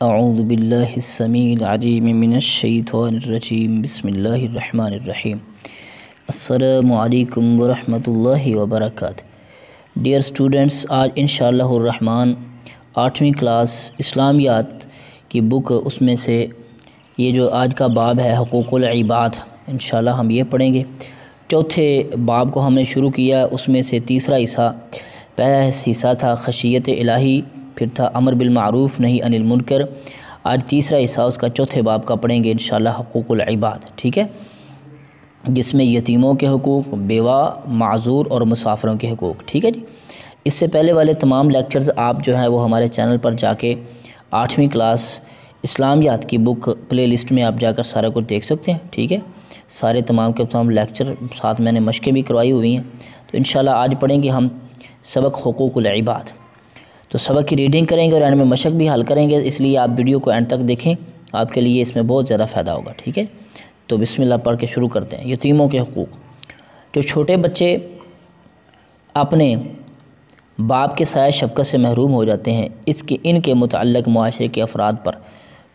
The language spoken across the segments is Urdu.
اعوذ باللہ السمیع العلیم من الشیطان الرجیم بسم اللہ الرحمن الرحیم السلام علیکم ورحمۃ اللہ وبرکاتہ۔ ڈیئر اسٹوڈنٹس، آج انشاءاللہ الرحمن 8ویں کلاس اسلامیات کی بک، اس میں سے یہ جو آج کا باب ہے حقوق العباد، انشاءاللہ ہم یہ پڑھیں گے۔ چوتھے باب کو ہم نے شروع کیا، اس میں سے تیسرا حصہ، پہلا حصہ تھا خشیت الہی، پھر تھا امر بالمعروف نہی عن المنکر۔ آج تیسرا حصہ اس کا چوتھے باب کا پڑھیں گے انشاءاللہ، حقوق العباد، ٹھیک ہے، جس میں یتیموں کے حقوق، بیوہ، معذور اور مسافروں کے حقوق، ٹھیک ہے جی۔ اس سے پہلے والے تمام لیکچرز آپ جو ہیں وہ ہمارے چینل پر جا کے 8ویں کلاس اسلامیات کی بک پلے لسٹ میں آپ جا کر سارا کچھ دیکھ سکتے ہیں، ٹھیک ہے۔ سارے تمام کے تمام لیکچر ساتھ میں نے مشقیں بھی کروائی ہوئی ہیں، تو انشاءاللہ آج پڑھیں گے ہم سبق حقوق العباد۔ تو سبق کی ریڈنگ کریں گے اور اینڈ میں مشق بھی حل کریں گے، اس لیے آپ ویڈیو کو اینڈ تک دیکھیں، آپ کے لیے اس میں بہت زیادہ فائدہ ہوگا، ٹھیک ہے۔ تو بسم اللہ پڑھ کے شروع کرتے ہیں۔ یتیموں کے حقوق۔ جو چھوٹے بچے اپنے باپ کے سایہ شفقت سے محروم ہو جاتے ہیں، ان کے متعلق معاشرے کے افراد پر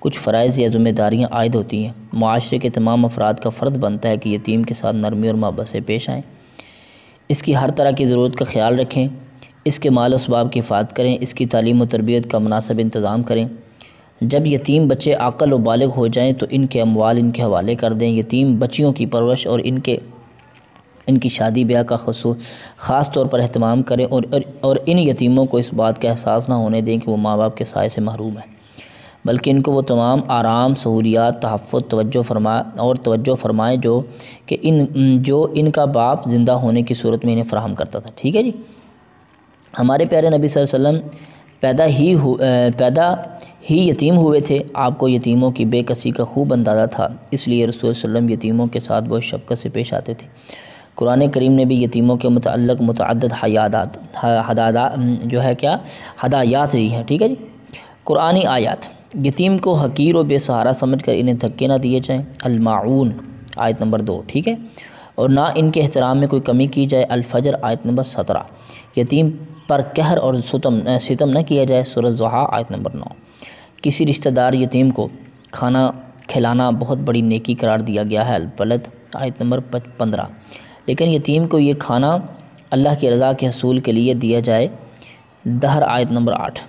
کچھ فرائض یا ذمہ داریاں عائد ہوتی ہیں۔ معاشرے کے تمام افراد کا فرض بنتا ہے کہ یتیم کے ساتھ نرمی اور محبت سے پیش آئیں، اس کی ہر طرح کی ضرورت کا خیال رکھیں، اس کے مال و اسباب کی حفاظت کریں، اس کی تعلیم و تربیت کا مناسب انتظام کریں۔ جب یتیم بچے عاقل و بالغ ہو جائیں تو ان کے اموال ان کے حوالے کر دیں۔ یتیم بچیوں کی پرورش اور ان کی شادی بیاہ کا خاص طور پر اہتمام کریں، اور ان یتیموں کو اس بات کا احساس نہ ہونے دیں کہ وہ ماں باپ کے سائے سے محروم ہیں، بلکہ ان کو وہ تمام آرام، سہولیات، تحفظ، توجہ فرمائیں جو ان کا باپ زندہ ہونے کی صورت میں انہیں فراہم کرتا تھا، ٹھیک ہے جی۔ ہمارے پیارے نبی صلی اللہ علیہ وسلم پیدا ہی یتیم ہوئے تھے، آپ کو یتیموں کی بے کسی کا خوب اندازہ تھا، اس لیے رسول صلی اللہ علیہ وسلم یتیموں کے ساتھ بہت شفقت سے پیش آتے تھے۔ قرآن کریم نے بھی یتیموں کے متعلق متعدد ہدایات دی ہیں، ٹھیک ہے جی۔ قرآنی آیات۔ یتیم کو حقیر و بے سہارا سمجھ کر انہیں دھکے نہ دیے جائیں، الماعون آیت نمبر 2، ٹھیک ہے، اور نہ ان کے احترام میں کوئی کمی کی جائے، الفجر آیت نمبر 17۔ یتیم پر قہر اور ستم نہ کیا جائے، سورہ ضحیٰ آیت نمبر 9۔ کسی رشتہ دار یتیم کو کھانا کھلانا بہت بڑی نیکی قرار دیا گیا ہے، البلد آیت نمبر 15۔ لیکن یتیم کو یہ کھانا اللہ کی رضا کے حصول کے لیے دیا جائے، دہر آیت نمبر 8۔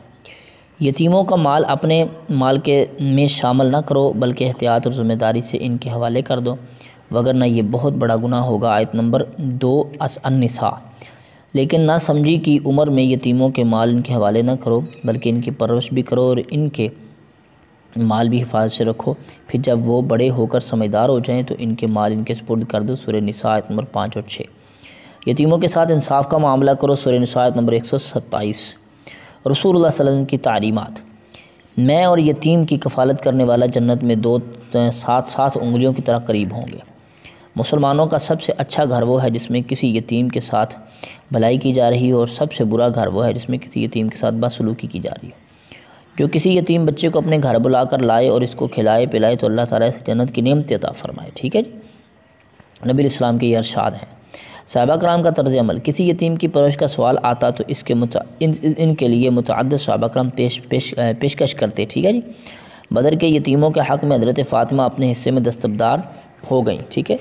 یتیموں کا مال اپنے مال میں شامل نہ کرو، بلکہ احتیاط اور ذمہ داری سے ان کے حوالے کر دو، وگرنہ یہ بہت بڑا گناہ ہوگا، آیت نمبر 2 النساء۔ لیکن نہ سمجھی کی عمر میں یتیموں کے مال ان کے حوالے نہ کرو، بلکہ ان کی پرورش بھی کرو اور ان کے مال بھی حفاظت سے رکھو، پھر جب وہ بڑے ہو کر سمجھدار ہو جائیں تو ان کے مال ان کے سپرد کر دو، سورہ نساء آیت نمبر 5 اور 6۔ یتیموں کے ساتھ انصاف کا معاملہ کرو، سورہ نساء آیت نمبر 127۔ رسول اللہ صلی اللہ علیہ وسلم کی تعلیمات۔ میں اور یتیم کی کفالت کرنے والا جنت میں دو ساتھ انگلیوں کی طرح قریب ہوں گے۔ مسلمانوں کا سب سے اچھا گھر وہ ہے جس میں کسی یتیم کے ساتھ بھلائی کی جا رہی ہو، اور سب سے برا گھر وہ ہے جس میں کسی یتیم کے ساتھ بدسلوکی کی جا رہی ہو۔ جو کسی یتیم بچے کو اپنے گھر بلا کر لائے اور اس کو کھلائے پلائے تو اللہ تعالیٰ سے جنت کی نعمت عطا فرمائے، ٹھیک ہے جی۔ نبی اسلام کے یہ ارشاد ہیں۔ صحابہ کرام کا طرز عمل۔ کسی یتیم کی پرورش کا سوال آتا تو ان کے لیے متعدد صحابہ کرام پیشکش کرتے، ٹھیک ہے جی۔ بدر کے یتیموں کے حق میں حضرت فاطمہ اپنے حصے میں دستبردار ہو گئیں، ٹھیک ہے،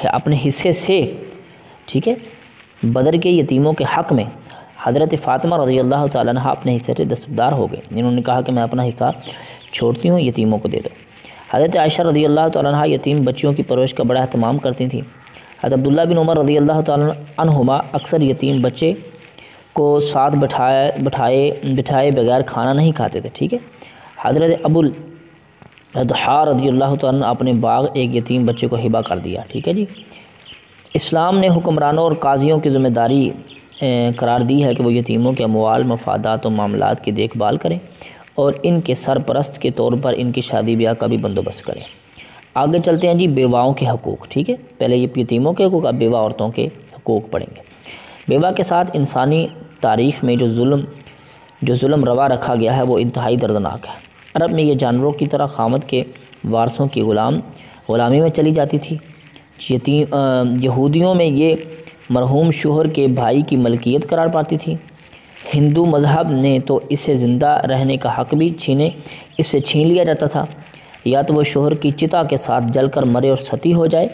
اپنے حصے سے، ٹھیک ہے۔ بدر کے یتیموں کے حق میں حضرت فاطمہ رضی اللہ تعالیٰ عنہ اپنے حصے سے دستبردار ہو گئے، انہوں نے کہا کہ میں اپنا حصہ چھوڑتی ہوں، یتیموں کو دے دو۔ حضرت عائشہ رضی اللہ تعالیٰ عنہ یتیم بچیوں کی پرورش کا بڑا اہتمام کرتی تھیں۔ حضرت عبداللہ بن عمر رضی اللہ تعالیٰ عنہما اکثر یتیم بچے کو ساتھ بٹھائے بغیر کھانا نہیں کھاتے تھے، ٹھیک ہے۔ حضرت ابو الاضحیٰ رضی اللہ تعالیٰ عنہ اپنے باغ ایک یتیم بچے کو ہبہ کر دیا، ٹھیک ہے جی۔ اسلام نے حکمرانوں اور قاضیوں کی ذمہ داری قرار دی ہے کہ وہ یتیموں کے اموال، مفادات و معاملات کی دیکھ بھال کریں اور ان کے سرپرست کے طور پر ان کی شادی بیاہ کا بھی بندوبست کریں۔ آگے چلتے ہیں جی، بیواؤں کے حقوق، ٹھیک ہے۔ پہلے یہ یتیموں کے حقوق، اب بیوہ عورتوں کے حقوق پڑھیں گے۔ بیوہ کے ساتھ انسانی تاریخ میں جو ظلم روا رکھا گیا ہے وہ انتہائی دردناک ہے۔ عرب میں یہ جانوروں کی طرح خامد کے وارثوں کی غلامی میں چلی جاتی تھی۔ یہودیوں میں یہ مرحوم شوہر کے بھائی کی ملکیت قرار پاتی تھی۔ ہندو مذہب نے تو اسے زندہ رہنے کا حق بھی اس سے چھین لیا جاتا تھا، یا تو وہ شوہر کی چتا کے ساتھ جل کر مرے اور ستی ہو جائے،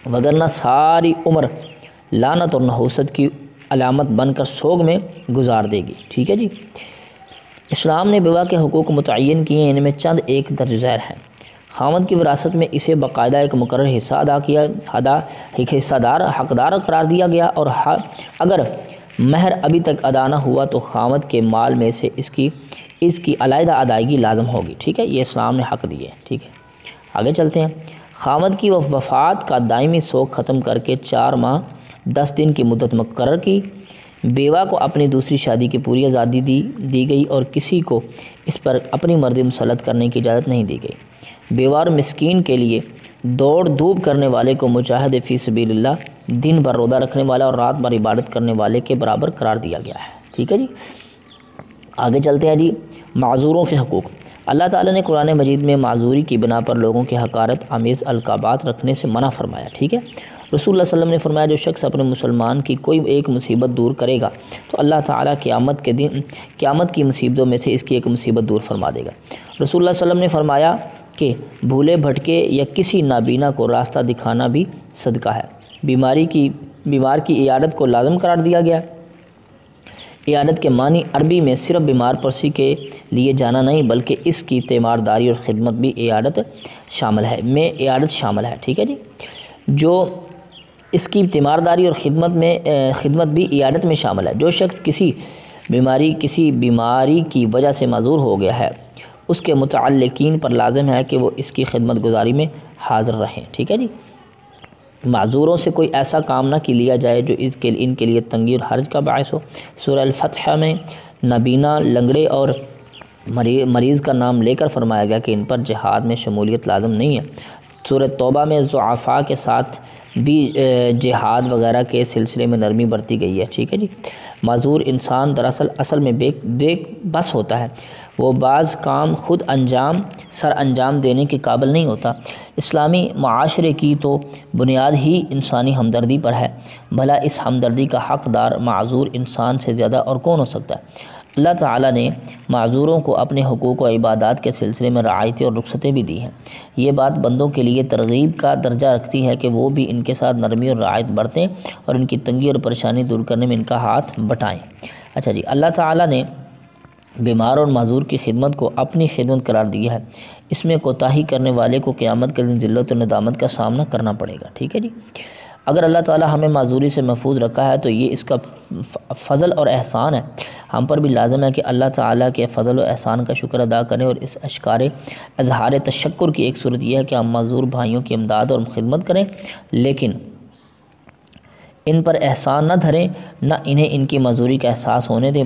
وگرنہ ساری عمر لعنت اور نحوست کی علامت بن کر سوگ میں گزار دے گی۔ ٹھیک ہے جی۔ اسلام نے بیوہ کے حقوق متعین کیے، ان میں چند ایک درج ذیل ہیں۔ خاوند کی وراثت میں اسے باقاعدہ ایک مقرر حقدار قرار دیا گیا، اور اگر مہر ابھی تک ادا نہ ہوا تو خاوند کے مال میں سے اس کی علیحدہ ادائیگی لازم ہوگی۔ ٹھیک ہے، یہ اسلام نے حق دیے۔ ٹھیک ہے، آگے چلتے ہیں۔ خاوند کی وفات کا دائمی سوگ ختم کر کے 4 ماہ 10 دن کی مدت مقرر کی۔ بیوہ کو اپنی دوسری شادی کی پوری آزادی دی گئی اور کسی کو اس پر اپنی مرضی مسلط کرنے کی اجازت نہیں دی گئی۔ بیوہ اور مسکین کے لیے دوڑ دھوپ کرنے والے کو مجاہد فی سبیل اللہ، دن بھر روزہ رکھنے والا اور رات بھر عبادت کرنے والے کے برابر قرار دیا گیا ہے۔ ٹھیک ہے جی، آگے چلتے ہیں جی۔ معذوروں کے حقوق۔ اللہ تعالیٰ نے قرآن مجید میں معذوری کی بنا پر لوگوں کے حقارت آمیز القابات رکھنے سے منع فرمایا۔ ٹھیک ہے، رسول اللہ صلی اللہ علیہ وسلم نے فرمایا جو شخص اپنے مسلمان کی کوئی ایک مصیبت دور کرے گا تو اللہ تعالیٰ قیامت کی مصیبتوں میں سے اس کی ایک مصیبت دور فرما دے گا۔ رسول اللہ صلی اللہ علیہ وسلم نے فرمایا کہ بھولے بھٹکے یا کسی نابینا کو راستہ دکھانا بھی صدقہ ہے۔ بیمار کی عیادت کو لازم قرار دیا گیا۔ عیادت کے معنی عربی میں صرف بیمار پرسی کے لیے جانا نہیں بلکہ اس کی تیمارداری اور خدمت بھی عیادت شامل ہے۔ ٹھیک ہے جی، جو اس کی تیمارداری اور خدمت بھی عیادت میں شامل ہے۔ جو شخص کسی بیماری کی وجہ سے معذور ہو گیا ہے اس کے متعلقین پر لازم ہے کہ وہ اس کی خدمت گزاری میں حاضر رہیں۔ ٹھیک ہے جی، معذوروں سے کوئی ایسا کام نہ لیا جائے جو ان کے لیے تنگی اور حرج کا باعث ہو۔ سورہ الفتح میں نابینا، لنگڑے اور مریض کا نام لے کر فرمایا گیا کہ ان پر جہاد میں شمولیت لازم نہیں ہے۔ سورہ توبہ میں ضعفاء کے ساتھ بھی جہاد وغیرہ کے سلسلے میں نرمی برتی گئی ہے۔ ٹھیک ہے جی، معذور انسان دراصل اصل میں بے بس ہوتا ہے، وہ بعض کام خود سر انجام دینے کے قابل نہیں ہوتا۔ اسلامی معاشرے کی تو بنیاد ہی انسانی ہمدردی پر ہے، بھلا اس ہمدردی کا حقدار معذور انسان سے زیادہ اور کون ہو سکتا ہے؟ اللہ تعالیٰ نے معذوروں کو اپنے حقوق و عبادات کے سلسلے میں رعایتیں اور رخصتیں بھی دی ہیں۔ یہ بات بندوں کے لیے ترغیب کا درجہ رکھتی ہے کہ وہ بھی ان کے ساتھ نرمی اور رعایت برتیں اور ان کی تنگی اور پریشانی دور کرنے میں ان کا ہاتھ بٹائیں۔ اچھا جی، اللہ تعالیٰ نے بیمار اور معذور کی خدمت کو اپنی خدمت قرار دیا ہے۔ اس میں کوتاہی کرنے والے کو قیامت کے دن ذلت و ندامت کا سامنا کرنا پڑے گا۔ ٹھیک ہے جی، اگر اللہ تعالیٰ ہمیں معذوری سے محفوظ رکھا ہے تو یہ اس کا فضل اور احسان ہے۔ ہم پر بھی لازم ہے کہ اللہ تعالیٰ کے فضل و احسان کا شکر ادا کریں، اور اس اظہار تشکر کی ایک صورت یہ ہے کہ ہم معذور بھائیوں کی امداد اور خدمت کریں، لیکن ان پر احسان نہ دھریں، نہ انہیں ان کی معذوری کا احساس ہونے دیں،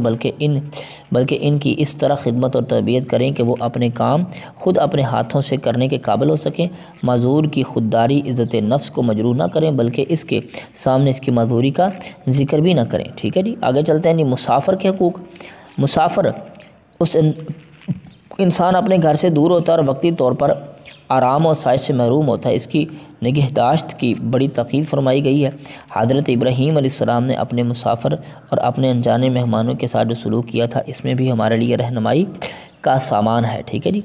بلکہ ان کی اس طرح خدمت اور تربیت کریں کہ وہ اپنے کام خود اپنے ہاتھوں سے کرنے کے قابل ہو سکیں۔ معذور کی خودداری عزت نفس کو مجروح نہ کریں بلکہ اس کے سامنے اس کی معذوری کا ذکر بھی نہ کریں۔ ٹھیک ہے جی، آگے چلتے ہیں جی۔ مسافر کے حقوق۔ مسافر اس انسان اپنے گھر سے دور ہوتا ہے اور وقتی طور پر آرام اور سائش سے محروم ہوتا ہے، اس کی نگہداشت کی بڑی تاکید فرمائی گئی ہے۔ حضرت ابراہیم علیہ السلام نے اپنے مسافر اور اپنے انجانے مہمانوں کے ساتھ جو سلوک کیا تھا اس میں بھی ہمارے لیے رہنمائی کا سامان ہے۔ ٹھیک ہے جی،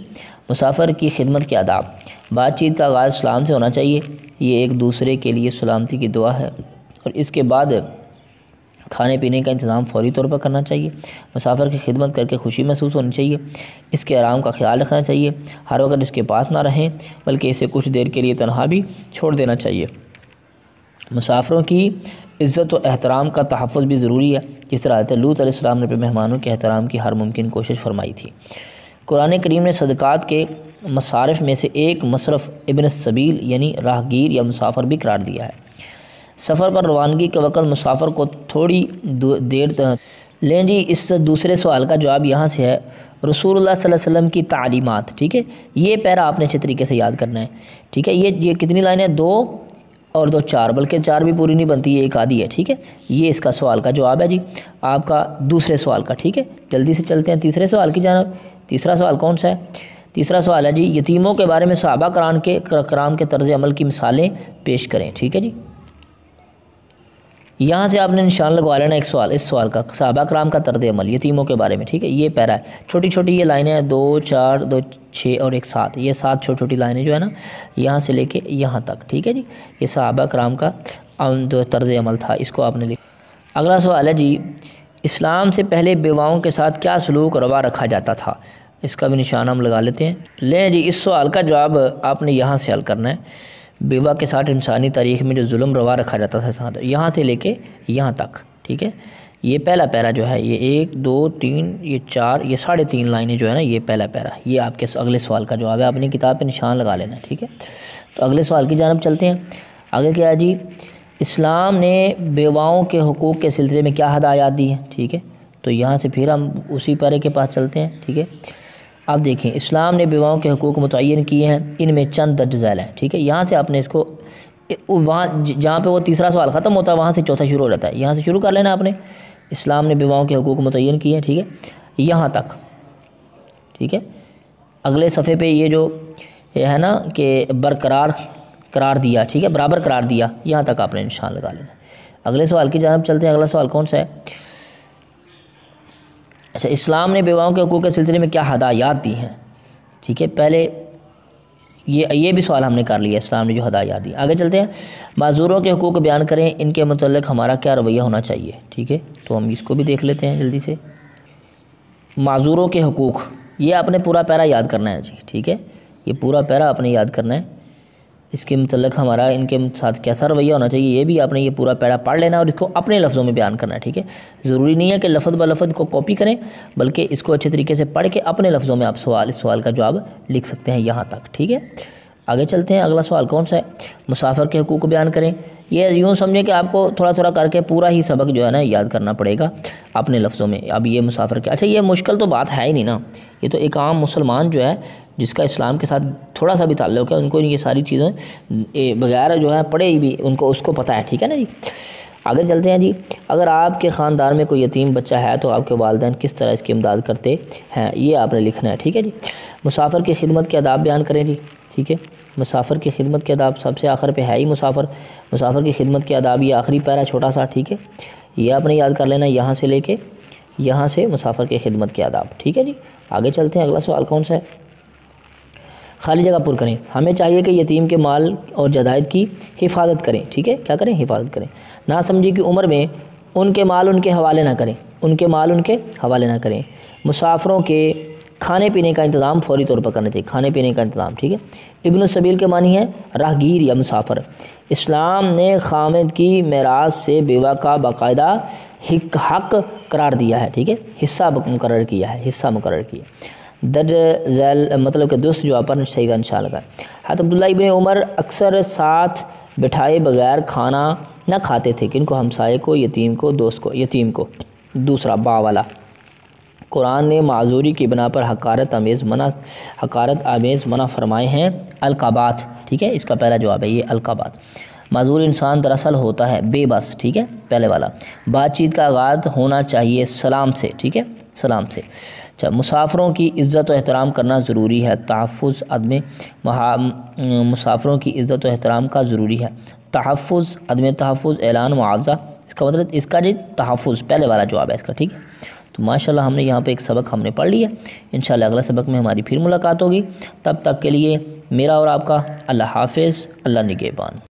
مسافر کی خدمت کے آداب۔ بات چیت کا آغاز سلام سے ہونا چاہیے، یہ ایک دوسرے کے لیے سلامتی کی دعا ہے، اور اس کے بعد کھانے پینے کا انتظام فوری طور پر کرنا چاہیے۔ مسافر کی خدمت کر کے خوشی محسوس ہونی چاہیے، اس کے آرام کا خیال رکھنا چاہیے، ہر وقت اس کے پاس نہ رہیں بلکہ اسے کچھ دیر کے لیے تنہا بھی چھوڑ دینا چاہیے۔ مسافروں کی عزت و احترام کا تحفظ بھی ضروری ہے، جس طرح حضرت لوط علیہ السلام نے اپنے مہمانوں کے احترام کی ہر ممکن کوشش فرمائی تھی۔ قرآن کریم نے صدقات کے مصارف میں سے ایک مصرف ابن السبیل یعنی راہگیر یا مسافر بھی قرار دیا ہے۔ سفر پر روانگی کے وقت مسافر کو تھوڑی دیر لیں جی۔ اس دوسرے سوال کا جواب یہاں سے ہے، رسول اللہ صلی اللہ علیہ وسلم کی تعلیمات۔ ٹھیک ہے، یہ پیرا آپ نے اچھے طریقے سے یاد کرنا ہے۔ ٹھیک ہے، یہ کتنی لائنیں؟ 2 اور 2 4، بلکہ 4 بھی پوری نہیں بنتی، یہ ایک آدھی ہے۔ ٹھیک ہے، یہ اس کا سوال کا جواب ہے جی آپ کا دوسرے سوال کا۔ ٹھیک ہے، جلدی سے چلتے ہیں تیسرے سوال کی جانب۔ تیسرا سوال کون سا ہے؟ تیسرا سوال ہے جی، یتیموں کے بارے میں صحابہ کرام کے طرز عمل کی مثالیں پیش کریں۔ ٹھیک ہے جی، یہاں سے آپ نے نشان لگوا لینا ایک سوال، اس سوال کا صحابہ کرام کا طرز عمل یتیموں کے بارے میں، ٹھیک ہے، یہ پیرا ہے، چھوٹی چھوٹی یہ لائنیں ہیں، 2 4 2 6 اور ایک 7، یہ 7 چھوٹی چھوٹی لائنیں جو ہے نا یہاں سے لے کے یہاں تک، ٹھیک ہے جی، یہ صحابہ کرام کا جو طرز عمل تھا اس کو آپ نے لکھا۔ اگلا سوال ہے جی، اسلام سے پہلے بیواؤں کے ساتھ کیا سلوک روا رکھا جاتا تھا؟ اس کا بھی نشان ہم لگا لیتے ہیں۔ لیں جی، اس سوال کا جواب آپ نے یہاں سے حل کرنا ہے۔ بیوہ کے ساتھ انسانی تاریخ میں جو ظلم روا رکھا جاتا تھا یہاں سے لے کے یہاں تک، ٹھیک ہے، یہ پہلا پیرا جو ہے، یہ 1 2 3 یہ 4 یہ 3.5 لائنیں جو ہے نا، یہ پہلا پیرا، یہ آپ کے اگلے سوال کا جواب ہے، اپنی کتاب پہ نشان لگا لینا ہے، ٹھیک ہے۔ تو اگلے سوال کی جانب چلتے ہیں۔ آگے کیا ہے جی، اسلام نے بیواؤں کے حقوق کے سلسلے میں کیا ہدایات دی ہیں؟ ٹھیک ہے، تو یہاں سے پھر ہم اسی پیرے کے پاس چلتے ہیں، ٹھیک ہے۔ اب دیکھیں، اسلام نے بیواؤں کے حقوق متعین کیے ہیں، ان میں چند درج ذیل ہیں، ٹھیک ہے۔ یہاں سے آپ نے اس کو وہاں جہاں پہ وہ تیسرا سوال ختم ہوتا ہے وہاں سے چوتھا شروع ہو جاتا ہے، یہاں سے شروع کر لینا آپ نے۔ اسلام نے بیواؤں کے حقوق متعین کیے ہیں، ٹھیک ہے، یہاں تک، ٹھیک ہے۔ اگلے صفحے پہ یہ جو یہ ہے نا کہ برقرار قرار دیا، ٹھیک ہے، برابر قرار دیا، یہاں تک آپ نے نشان لگا لینا۔ اگلے سوال کی جانب چلتے ہیں۔ اگلا سوال کون سا ہے؟ اچھا، اسلام نے بیواؤں کے حقوق کے سلسلے میں کیا ہدایات دی ہیں؟ ٹھیک ہے، پہلے یہ بھی سوال ہم نے کر لیا، اسلام نے جو ہدایات دی۔ آگے چلتے ہیں، معذوروں کے حقوق بیان کریں، ان کے متعلق ہمارا کیا رویہ ہونا چاہیے؟ ٹھیک ہے، تو ہم اس کو بھی دیکھ لیتے ہیں جلدی سے۔ معذوروں کے حقوق، یہ آپ نے پورا پیرا یاد کرنا ہے جی، ٹھیک ہے، یہ پورا پیرا آپ نے یاد کرنا ہے، اس کے متعلق ہمارا ان کے ساتھ کیسا رویہ ہونا چاہیے، یہ بھی آپ نے یہ پورا پیرا پڑھ لینا اور اس کو اپنے لفظوں میں بیان کرنا ہے، ٹھیک ہے۔ ضروری نہیں ہے کہ لفظ بہ لفظ کو کاپی کریں، بلکہ اس کو اچھے طریقے سے پڑھ کے اپنے لفظوں میں آپ اس سوال کا جواب لکھ سکتے ہیں یہاں تک، ٹھیک ہے۔ آگے چلتے ہیں، اگلا سوال کون سا ہے؟ مسافر کے حقوق بیان کریں۔ یہ یوں سمجھیں کہ آپ کو تھوڑا تھوڑا کر کے پورا ہی سبق جو ہے نا یاد کرنا پڑے گا اپنے لفظوں میں۔ اب یہ مسافر کے، اچھا یہ مشکل تو بات ہے ہی نہیں نا، یہ تو ایک عام مسلمان جو ہے جس کا اسلام کے ساتھ تھوڑا سا بھی تعلق ہے، ان کو یہ ساری چیزیں بغیر جو ہے پڑھے ہی بھی ان کو اس کو پتہ ہے، ٹھیک ہے نا جی۔ آگے چلتے ہیں جی، اگر آپ کے خاندان میں کوئی یتیم بچہ ہے تو آپ کے والدین کس طرح اس کی امداد کرتے ہیں، یہ آپ نے لکھنا ہے، ٹھیک ہے جی۔ مسافر کی خدمت کے آداب بیان کریں جی، ٹھیک ہے۔ مسافر کی خدمت کے آداب سب سے آخر پہ ہے ہی مسافر کی خدمت کے آداب، یہ آخری پیرا چھوٹا سا، ٹھیک ہے، یہ آپ نے یاد کر لینا، یہاں سے لے کے یہاں سے مسافر کی خدمت کے آداب، ٹھیک ہے جی۔ آگے چلتے ہیں، اگلا سوال کون سا ہے؟ خالی جگہ پر کریں۔ ہمیں چاہیے کہ یتیم کے مال اور جائیداد کی حفاظت کریں، ٹھیک ہے، کیا کریں؟ حفاظت کریں۔ نہ سمجھی کی عمر میں ان کے مال ان کے حوالے نہ کریں، ان کے مال ان کے حوالے نہ کریں۔ مسافروں کے کھانے پینے کا انتظام فوری طور پر کرنا چاہیے، کھانے پینے کا انتظام، ٹھیک ہے۔ ابن السبیل کے معنی ہے راہگیر یا مسافر۔ اسلام نے خامد کی میراث سے بیوہ کا باقاعدہ حق قرار دیا ہے، ٹھیک ہے، حصہ مقرر کیا ہے، حصہ مقرر کیا۔ درج ذیل مطلب کہ دوست جو پر صحیح کا انشاء لگا ہے۔ حضرت عبداللہ ابن عمر اکثر ساتھ بٹھائے بغیر کھانا نہ کھاتے تھے، کن کو؟ ہمسائے کو، یتیم کو، دوست کو، یتیم کو۔ دوسرا با والا، قرآن نے معذوری کی بنا پر حقارت آمیز منع فرمائے ہیں القابات، ٹھیک ہے، اس کا پہلا جواب ہے یہ القابات۔ معذور انسان دراصل ہوتا ہے بے بس، ٹھیک ہے، پہلے والا۔ بات چیت کا آغاز ہونا چاہیے سلام سے، ٹھیک ہے، سلام سے۔ اچھا، مسافروں کی عزت و احترام کرنا ضروری ہے، تحفظ عدم مسافروں کی عزت و احترام کا ضروری ہے، تحفظ عدم تحفظ اعلان معاوضہ، اس کا مطلب اس کا جی تحفظ پہلے والا جواب ہے اس کا، ٹھیک ہے۔ تو ماشاءاللہ ہم نے یہاں پہ ایک سبق ہم نے پڑھ لیا، انشاءاللہ اگلا سبق میں ہماری پھر ملاقات ہوگی، تب تک کے لیے میرا اور آپ کا اللہ حافظ، اللہ نگہبان۔